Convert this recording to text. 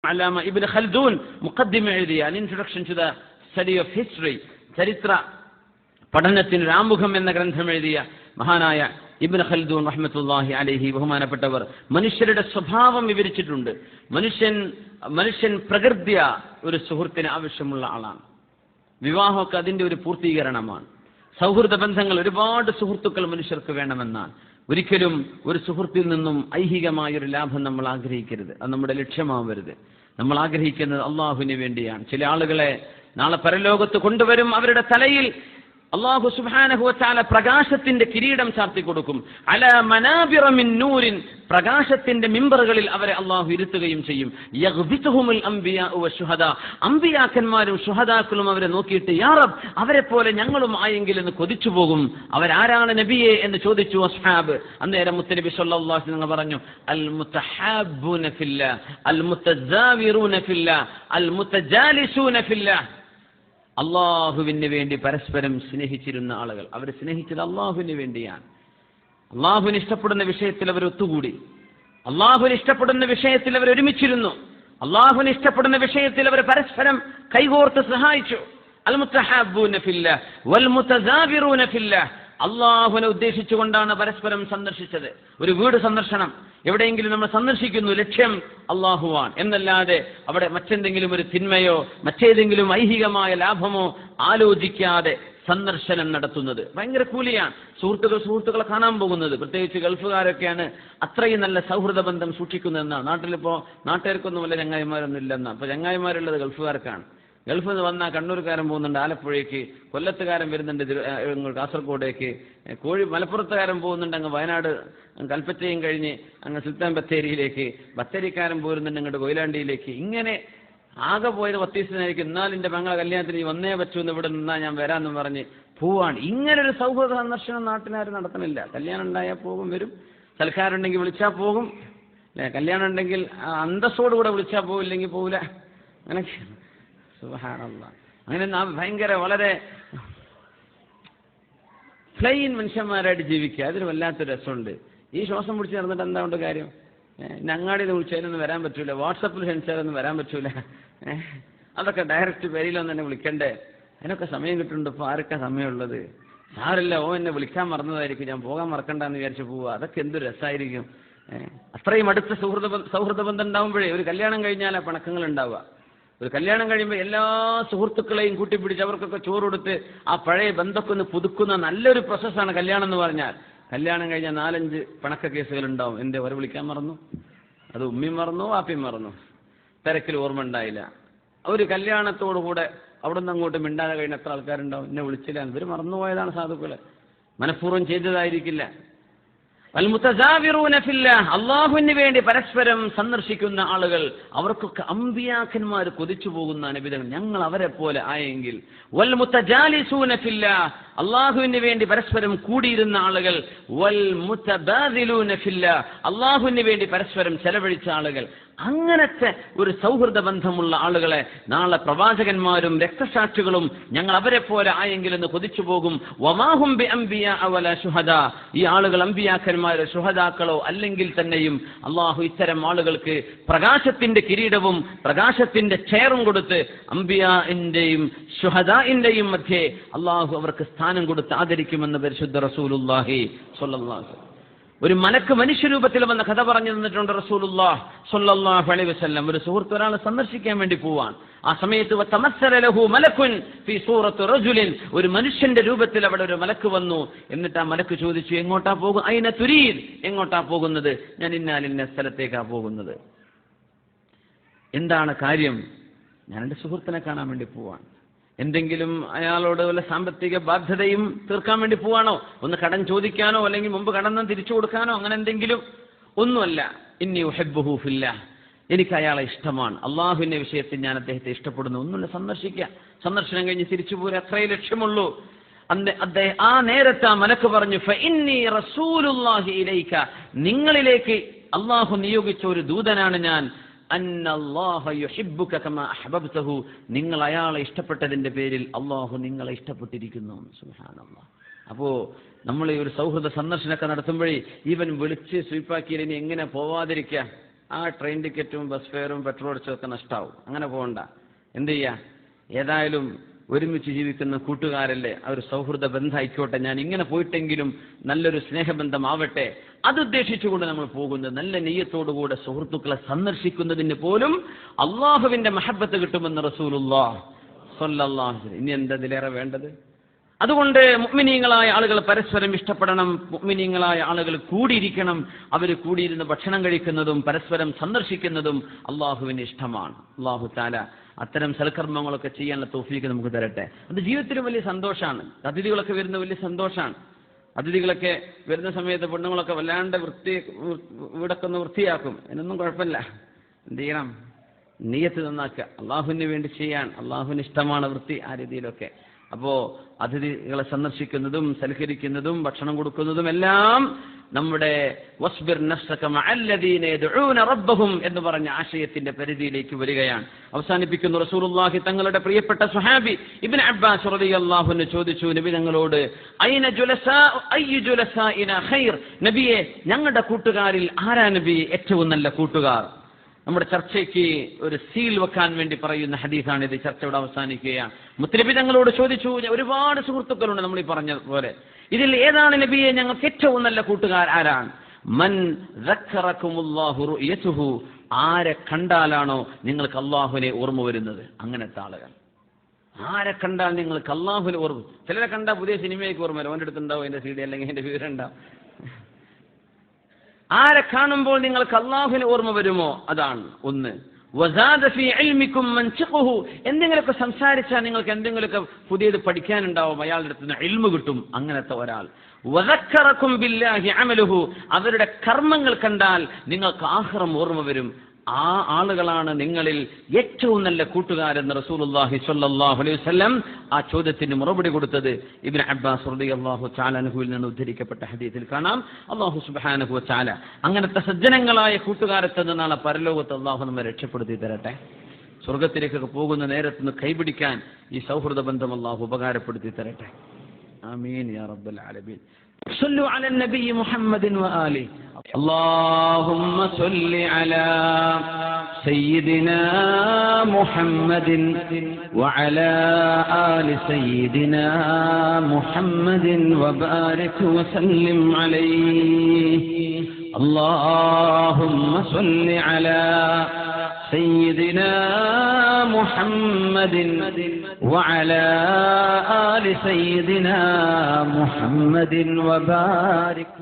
അല്ലാമ Ibnu Khaldoon മുഖദ്ദിമ എഴുതിയ An Introduction to the Study of History, ചരിത്ര പഠനത്തിന് ആമുഖം എന്ന ഗ്രന്ഥം എഴുതിയ മഹാനായ ഇബ്നു ഖൽദൂൻ റഹ്മത്തുള്ളാഹി അലൈഹി ബഹുമാനപ്പെട്ടവർ മനുഷ്യരുടെ സ്വഭാവം വിവരിച്ചിട്ടുണ്ട്. മനുഷ്യൻ പ്രകൃത്യ ഒരു സുഹൃത്തിന് ആവശ്യമുള്ള ആളാണ്. വിവാഹമൊക്കെ അതിന്റെ ഒരു പൂർത്തീകരണമാണ്. സൗഹൃദ ബന്ധങ്ങൾ, ഒരുപാട് സുഹൃത്തുക്കൾ മനുഷ്യർക്ക് വേണമെന്നാണ്. ഒരിക്കലും ഒരു സുഹൃത്തിൽ നിന്നും ഐഹികമായൊരു ലാഭം നമ്മൾ ആഗ്രഹിക്കരുത്. അത് നമ്മുടെ ലക്ഷ്യമാവരുത്. നമ്മൾ ആഗ്രഹിക്കുന്നത് അള്ളാഹുവിന് വേണ്ടിയാണ്. ചില ആളുകളെ നാളെ പരലോകത്ത് കൊണ്ടുവരും. അവരുടെ തലയിൽ അല്ലാഹു സുബ്ഹാനഹു വ തആല പ്രകാശത്തിന്റെ കിരീടം ചാർത്തി കൊടുക്കും. അലാ മനാബിറ മിൻ നൂരിൻ, പ്രകാശത്തിന്റെ മിമ്പറുകളിൽ അവരെ അല്ലാഹു ഇരുത്തുകയും ചെയ്യും. യഗ്ബിതുഹുൽ അംബിയാഉ വശുഹദാ, അംബിയാക്കന്മാരും ശുഹദാക്കളും അവരെ നോക്കിയിട്ട് യാ റബ്ബ്, അവരെ പോലെ ഞങ്ങളും ആയെങ്കിൽ എന്ന് കൊതിച്ചു പോകും. അവരാരാണ് നബിയെ എന്ന് ചോദിച്ചു അസ്ഹാബ്. അന്നേരം മുത്തനബി സല്ലല്ലാഹു അലൈഹി വസല്ലം പറഞ്ഞു, അൽ മുതഹാബ്ബൂന ഫില്ലാ, അൽ മുതസാവിറൂന ഫില്ലാ, അൽ മുതജാലിസൂന ഫില്ലാ. അള്ളാഹുവിന് വേണ്ടി പരസ്പരം സ്നേഹിച്ചിരുന്ന ആളുകൾ. അവർ സ്നേഹിച്ചത് അള്ളാഹുവിന് വേണ്ടിയാണ്. അള്ളാഹുവിന് ഇഷ്ടപ്പെടുന്ന വിഷയത്തിൽ അവർ ഒത്തുകൂടി. അള്ളാഹുവിന് ഇഷ്ടപ്പെടുന്ന വിഷയത്തിൽ അവർ ഒരുമിച്ചിരുന്നു. അള്ളാഹുവിന് ഇഷ്ടപ്പെടുന്ന വിഷയത്തിൽ അവർ പരസ്പരം കൈകോർത്ത് സഹായിച്ചു. അൽ മുതഹാബ്ബൂന ഫില്ലാഹ് വൽ മുതസാവിറൂന ഫില്ലാഹ്. അള്ളാഹുവിനെ ഉദ്ദേശിച്ചുകൊണ്ടാണ് പരസ്പരം സന്ദർശിച്ചത്. ഒരു വീട് സന്ദർശനം, എവിടെയെങ്കിലും നമ്മൾ സന്ദർശിക്കുന്നു, ലക്ഷ്യം അള്ളാഹുവാൻ എന്നല്ലാതെ അവിടെ മറ്റെന്തെങ്കിലും ഒരു തിന്മയോ മറ്റേതെങ്കിലും ഐഹികമായ ലാഭമോ ആലോചിക്കാതെ സന്ദർശനം നടത്തുന്നത് ഭയങ്കര കൂലിയാണ്. സുഹൃത്തുക്കളെ കാണാൻ പോകുന്നത്, പ്രത്യേകിച്ച് ഗൾഫുകാരൊക്കെയാണ് അത്രയും നല്ല സൗഹൃദ ബന്ധം സൂക്ഷിക്കുന്നതെന്നാണ്. നാട്ടിലിപ്പോ നാട്ടുകാർക്കൊന്നും വല്ല ചങ്ങായിമാരൊന്നും ഇല്ലെന്നാണ്. അപ്പൊ ചങ്ങായിമാരുള്ളത് ഗൾഫുകാർക്കാണ്. ഗൾഫിൽ നിന്ന് വന്നാൽ കണ്ണൂർക്കാരൻ പോകുന്നുണ്ട് ആലപ്പുഴയ്ക്ക്, കൊല്ലത്തുകാരൻ വരുന്നുണ്ട് കാസർഗോഡേക്ക്, മലപ്പുറത്തുകാരൻ പോകുന്നുണ്ട് അങ്ങ് വയനാട് കൽപ്പറ്റയും കഴിഞ്ഞ് അങ്ങ് സുൽത്താൻ ബത്തേരിയിലേക്ക്, ബത്തേരിക്കാരൻ പോരുന്നുണ്ട് അങ്ങോട്ട് കൊയിലാണ്ടിയിലേക്ക്. ഇങ്ങനെ ആകെ പോയത് 10 ദിവസത്തിനായിരിക്കും. എന്നാൽ എൻ്റെ മകളെ കല്യാണത്തിന് വന്നേ പറ്റൂ എന്ന്, ഇവിടെ നിന്നാൽ ഞാൻ വരാമെന്ന് പറഞ്ഞ് പോവാണ്. ഇങ്ങനൊരു സൗഹൃദ സന്ദർശനം നാട്ടിലാരും നടത്തണില്ല. കല്യാണം ഉണ്ടായാൽ പോകും, വരും. സൽക്കാരം ഉണ്ടെങ്കിൽ വിളിച്ചാൽ പോകും, കല്യാണം ഉണ്ടെങ്കിൽ അന്തസ്സോടുകൂടെ വിളിച്ചാൽ പോവില്ലെങ്കിൽ പോവില്ല. അങ്ങനെ സുബ്ഹാനല്ലാഹ്. അങ്ങനെ ഭയങ്കര വളരെ പ്ലെയിൻ മനുഷ്യന്മാരായിട്ട് ജീവിക്കുക, അതിന് വല്ലാത്തൊരു രസമുണ്ട്. ഈ ശ്വാസം പിടിച്ച് നടന്നിട്ട് എന്താ കൊണ്ട് കാര്യം? അങ്ങാടിയിൽ വിളിച്ചാലൊന്നും വരാൻ പറ്റൂല, വാട്സപ്പിൽ ക്ഷണിച്ചാലൊന്നും വരാൻ പറ്റൂല. അതൊക്കെ ഡയറക്റ്റ് പേരിലൊന്നും തന്നെ വിളിക്കണ്ടേ? അതിനൊക്കെ സമയം കിട്ടുന്നുണ്ട്. ഇപ്പോൾ ആർക്കാ സമയമുള്ളത്? സാറില്ല, എന്നെ വിളിക്കാൻ മറന്നതായിരിക്കും, ഞാൻ പോകാൻ മറക്കണ്ടെന്ന് വിചാരിച്ച് പോവുക. അതൊക്കെ എന്തൊരു രസമായിരിക്കും. അത്രയും അടുത്ത സൗഹൃദ ബന്ധം ഉണ്ടാവുമ്പോഴേ, ഒരു കല്യാണം കഴിഞ്ഞാൽ ആ പിണക്കങ്ങൾ ഉണ്ടാവുക. ഒരു കല്യാണം കഴിയുമ്പോൾ എല്ലാ സുഹൃത്തുക്കളെയും കൂട്ടിപ്പിടിച്ച് അവർക്കൊക്കെ ചോറ് കൊടുത്ത് ആ പഴയ ബന്ധമൊക്കെ ഒന്ന് പുതുക്കുന്ന നല്ലൊരു പ്രോസസ്സാണ് കല്യാണം എന്ന് പറഞ്ഞാൽ. കല്യാണം കഴിഞ്ഞാൽ 4-5 പിണക്ക കേസുകൾ ഉണ്ടാവും. എൻ്റെ വരെ വിളിക്കാൻ മറന്നു, അത് ഉമ്മയും മറന്നു, വാപ്പയും മറന്നു, തിരക്കിൽ ഓർമ്മ ഉണ്ടായില്ല. ഒരു കല്യാണത്തോടുകൂടെ അവിടെ നിന്ന് അങ്ങോട്ട് മിണ്ടാതെ കഴിഞ്ഞ എത്ര ആൾക്കാരുണ്ടാവും? എന്നെ വിളിച്ചില്ല, ഇവർ മറന്നുപോയതാണ്, സാധുക്കള് മനഃപൂർവ്വം ചെയ്തതായിരിക്കില്ല. അൽമുതസാവിറൂന ഫില്ലാഹ്, അല്ലാഹുവിന് വേണ്ടി പരസ്പരം സന്ദർശിക്കുന്ന ആളുകൾ, അവർക്കൊക്കെ അമ്പിയാക്കന്മാർ കൊതിച്ചു പോകുന്ന നബിതങ്ങൾ, ഞങ്ങൾ അവരെ പോലെ ആയെങ്കിൽ. വൽ മുതജാലിസൂന ഫില്ലാഹ്, അല്ലാഹുവിന് വേണ്ടി പരസ്പരം കൂടിയിരുന്ന ആളുകൾ. വൽ മുതബാദിലൂന ഫില്ലാഹ്, അല്ലാഹുവിന് വേണ്ടി പരസ്പരം ചെലവഴിച്ച ആളുകൾ. അങ്ങനത്തെ ഒരു സൗഹൃദ ബന്ധമുള്ള ആളുകളെ നാളെ പ്രവാചകന്മാരും രക്തസാക്ഷികളും ഞങ്ങൾ അവരെ പോലെ ആയെങ്കിലെന്ന് കൊതിച്ചു പോകും. വമാഹും ബിഅംബിയാ വലാ ശുഹദാ, ഈ ആളുകൾ അംബിയാക്കന്മാരോ ശുഹദാക്കളോ അല്ലെങ്കിൽ തന്നെയും അള്ളാഹു ഇത്തരം ആളുകൾക്ക് പ്രകാശത്തിന്റെ കിരീടവും പ്രകാശത്തിന്റെ ചെയറും കൊടുത്ത് അംബിയാഇന്റെയും ശുഹദാഇന്റെയും മധ്യേ അള്ളാഹു അവർക്ക് സ്ഥാനം കൊടുത്ത് ആദരിക്കുമെന്ന് പരിശുദ്ധ റസൂലുള്ളാഹി സ്വല്ലല്ലാഹു അലൈഹി വസല്ലം. ഒരു മലക്ക് മനുഷ്യരൂപത്തിൽ വന്ന കഥ പറഞ്ഞു തന്നിട്ടുണ്ട് റസൂലുള്ളാഹി സ്വല്ലല്ലാഹു അലൈഹി വസല്ലം. ഒരു സുഹൃത്ത് ഒരാളെ സന്ദർശിക്കാൻ വേണ്ടി പോവാൻ, ആ സമയത്ത് വതമസ്സല ലഹു മലക്കുൻ ഫീ സൂറത്തി റജുലിൻ, ഒരു മനുഷ്യന്റെ രൂപത്തിൽ അവിടെ ഒരു മലക്ക് വന്നു. എന്നിട്ട് ആ മലക്ക് ചോദിച്ചു, എങ്ങോട്ടാ പോകും? ഐന തുരീദ്, എങ്ങോട്ടാ പോകുന്നത്? ഞാൻ ഇന്ന സ്ഥലത്തേക്കാ പോകുന്നത്. എന്താണ് കാര്യം? ഞാൻ എൻ്റെ സുഹൃത്തിനെ കാണാൻ വേണ്ടി പോവാൻ. എന്തെങ്കിലും അയാളോട് വല്ല സാമ്പത്തിക ബാധ്യതയും തീർക്കാൻ വേണ്ടി പോവാണോ? ഒന്ന് കടം ചോദിക്കാനോ അല്ലെങ്കിൽ മുമ്പ് കടം തിരിച്ചു കൊടുക്കാനോ അങ്ങനെ എന്തെങ്കിലും? ഒന്നുമല്ല. ഇന്നി ഉഹിബ്ബുഹു ഫില്ലാഹ്, എനിക്ക് അയാളെ ഇഷ്ടമാണ്, അള്ളാഹുവിന്റെ വിഷയത്തിൽ ഞാൻ അദ്ദേഹത്തെ ഇഷ്ടപ്പെടുന്നു. ഒന്നുമില്ല, സന്ദർശിക്കുക, സന്ദർശനം കഴിഞ്ഞ് തിരിച്ചു പോരുക, അത്രേ ലക്ഷ്യമുള്ളൂ. അദ്ദേഹം ആ നേരത്തെ ആ മലക്ക് പറഞ്ഞു, ഫഇന്നി റസൂലുള്ളാഹി ഇലൈക, നിങ്ങളിലേക്ക് അള്ളാഹു നിയോഗിച്ച ഒരു ദൂതനാണ് ഞാൻ. അന്നല്ലാഹ യുഹിബ്ബുക കമാ അഹ്ബബ്തഹു, നിങ്ങൾ അയാളെ ഇഷ്ടപ്പെട്ടതിന്റെ പേരിൽ അള്ളാഹു നിങ്ങളെ ഇഷ്ടപ്പെട്ടിരിക്കുന്നു. സുബ്ഹാനല്ലാഹ്. അപ്പോൾ നമ്മൾ ഈ ഒരു സൗഹൃദ സന്ദർശനമൊക്കെ നടത്തുമ്പോഴേ ഇവൻ വിളിച്ച് സ്വീപ്പാക്കിയതിന് എങ്ങനെ പോവാതിരിക്കുക? ആ ട്രെയിൻ ടിക്കറ്റും ബസ് ഫെയറും പെട്രോൾ അടിച്ചൊക്കെ നഷ്ടമാവും. അങ്ങനെ പോകണ്ട. എന്ത് ചെയ്യാ? ഏതായാലും ഒരുമിച്ച് ജീവിക്കുന്ന കൂട്ടുകാരല്ലേ, അവർ സൗഹൃദ ബന്ധമായിക്കോട്ടെ, ഞാൻ ഇങ്ങനെ പോയിട്ടെങ്കിലും നല്ലൊരു സ്നേഹബന്ധമാവട്ടെ, അതുദ്ദേശിച്ചുകൊണ്ട് നമ്മൾ പോകുന്നത്. നല്ല നെയ്യത്തോടുകൂടെ സുഹൃത്തുക്കളെ സന്ദർശിക്കുന്നതിന് പോലും അള്ളാഹുവിന്റെ മഹബത്ത് കിട്ടുമെന്ന് റസൂലുള്ളാഹി സ്വല്ലല്ലാഹു അലൈഹി വസല്ലം. ഇനി എന്തതിലേറെ വേണ്ടത്? അതുകൊണ്ട് മുഅ്മിനീങ്ങളായ ആളുകൾ പരസ്പരം ഇഷ്ടപ്പെടണം. മുഅ്മിനീങ്ങളായ ആളുകൾ കൂടിയിരിക്കണം. അവർ കൂടിയിരുന്ന് ഭക്ഷണം കഴിക്കുന്നതും പരസ്പരം സന്ദർശിക്കുന്നതും അള്ളാഹുവിന് ഇഷ്ടമാണ്. അള്ളാഹു തആല അത്തരം സൽക്കർമ്മങ്ങളൊക്കെ ചെയ്യാനുള്ള തൗഫീഖ് നമുക്ക് തരട്ടെ. അത് ജീവിതത്തിലും വലിയ സന്തോഷമാണ്. അതിഥികളൊക്കെ വരുന്ന വലിയ സന്തോഷമാണ്. അതിഥികളൊക്കെ വരുന്ന സമയത്ത് പെണ്ണുങ്ങളൊക്കെ വല്ലാണ്ട് വീടൊക്കെ ഒന്ന് വൃത്തിയാക്കും. അതിനൊന്നും കുഴപ്പമില്ല. എന്ത് ചെയ്യണം? നിയ്യത്ത് നന്നാക്കുക. അള്ളാഹുവിന് വേണ്ടി ചെയ്യാൻ. അള്ളാഹുവിന് ഇഷ്ടമാണ് വൃത്തി. ആ രീതിയിലൊക്കെ അപ്പോ അതിഥികളെ സന്ദർശിക്കുന്നതും സൽക്കരിക്കുന്നതും ഭക്ഷണം കൊടുക്കുന്നതും എല്ലാം നമ്മുടെ വസ്ബിർ നഫ്സക മഅല്ലദീന യദ്ഊന റബ്ബഹും എന്ന് പറഞ്ഞ ആശയത്തിന്റെ പരിധിയിലേക്ക് വരികയാണ്. അവസാനിപ്പിക്കുന്നു റസൂലുള്ളാഹി തങ്ങളുടെ പ്രിയപ്പെട്ട സ്വഹാബി ഇബ്നു അബ്ബാസ് റളിയല്ലാഹു അൻഹു ചോദിച്ചു നബി തങ്ങളോട്, ഐന ജുലസാ അയ്യു ജുലസാഇന ഖൈർ, നബിയെ ഞങ്ങളുടെ കൂട്ടുകാരിൽ ആരാ നബി ഏറ്റവും നല്ല കൂട്ടുകാർ? നമ്മുടെ ചർച്ചയ്ക്ക് ഒരു സീൽ വെക്കാൻ വേണ്ടി പറയുന്ന ഹദീസാണിത്. ചർച്ച ഇവിടെ അവസാനിക്കുകയാണ്. മുത്തനബി തങ്ങളോട് ചോദിച്ചു, ഒരുപാട് സുഹൃത്തുക്കളുണ്ട് നമ്മൾ ഈ പറഞ്ഞ പോലെ, ഇതിൽ ഏതാണ് നബിയെ ഞങ്ങൾക്ക് ഏറ്റവും നല്ല കൂട്ടുകാർ ആരാണ്? മൻ ദക്കറകുമുല്ലാഹു റുയതുഹു, ആരെ കണ്ടാലാണോ നിങ്ങൾക്ക് അള്ളാഹുവിനെ ഓർമ്മ വരുന്നത്, അങ്ങനത്തെ ആളുകൾ. ആരെ കണ്ടാൽ നിങ്ങൾക്ക് അള്ളാഹുവിനെ ഓർമ്മ. ചിലരെ കണ്ടാൽ പുതിയ സിനിമയ്ക്ക് ഓർമ്മ വരും, അവൻ്റെ അടുത്തുണ്ടാവും അതിന്റെ CD അല്ലെങ്കിൽ അതിന്റെ വിവരം ഉണ്ടാവും. ആരെ കാണുമ്പോൾ നിങ്ങൾക്ക് അള്ളാഹുവിനെ ഓർമ്മ വരുമോ, അതാണ് ഒന്ന്. വസാദ ഫീ ഇൽമികും മൻതിഖുഹു, എന്തെങ്കിലുമൊക്കെ സംസാരിച്ചാൽ നിങ്ങൾക്ക് എന്തെങ്കിലുമൊക്കെ പുതിയത് പഠിക്കാനുണ്ടാവും, അയാളുടെ അടുത്ത് നിന്ന് ഇൽമു കിട്ടും, അങ്ങനത്തെ ഒരാൾ. വദക്കറകും ബില്ലാഹി അമലുഹു, അവരുടെ കർമ്മങ്ങൾ കണ്ടാൽ നിങ്ങൾക്ക് ആഖിറം ഓർമ്മ വരും. ആ ആളുകളാണ് നിങ്ങളിൽ ഏറ്റവും നല്ല കൂട്ടുകാരെന്ന് റസൂലുള്ളാഹി സ്വല്ലല്ലാഹു അലൈഹി വസല്ലം ആ ചോദ്യത്തിന് മറുപടി കൊടുത്തത് ഇബ്നു അബ്ബാസ് റളിയല്ലാഹു തആല അൻഹുവിൽ നിന്ന് ഉദ്ധരിക്കപ്പെട്ട ഹദീസിൽ കാണാം. അല്ലാഹു സുബ്ഹാനഹു വ തആല അങ്ങനത്തെ സജ്ജനങ്ങളായ കൂട്ടുകാരത്തെ നിന്ന് നാളെ പരലോകത്ത് അല്ലാഹു നമ്മെ രക്ഷപ്പെടുത്തി തരട്ടെ. സ്വർഗ്ഗത്തിലേക്കൊക്കെ പോകുന്ന നേരത്ത് നിന്ന് കൈപിടിക്കാൻ ഈ സൗഹൃദ ബന്ധം അല്ലാഹു ഉപകാരപ്പെടുത്തി തരട്ടെ. ആമീൻ യാ റബ്ബൽ ആലമീൻ. صلوا على النبي محمد وآله. اللهم صل على سيدنا محمد وعلى آل سيدنا محمد وبارك وسلم عليه. اللهم صل على سيدنا محمد وعلى آل سيدنا محمد وبارك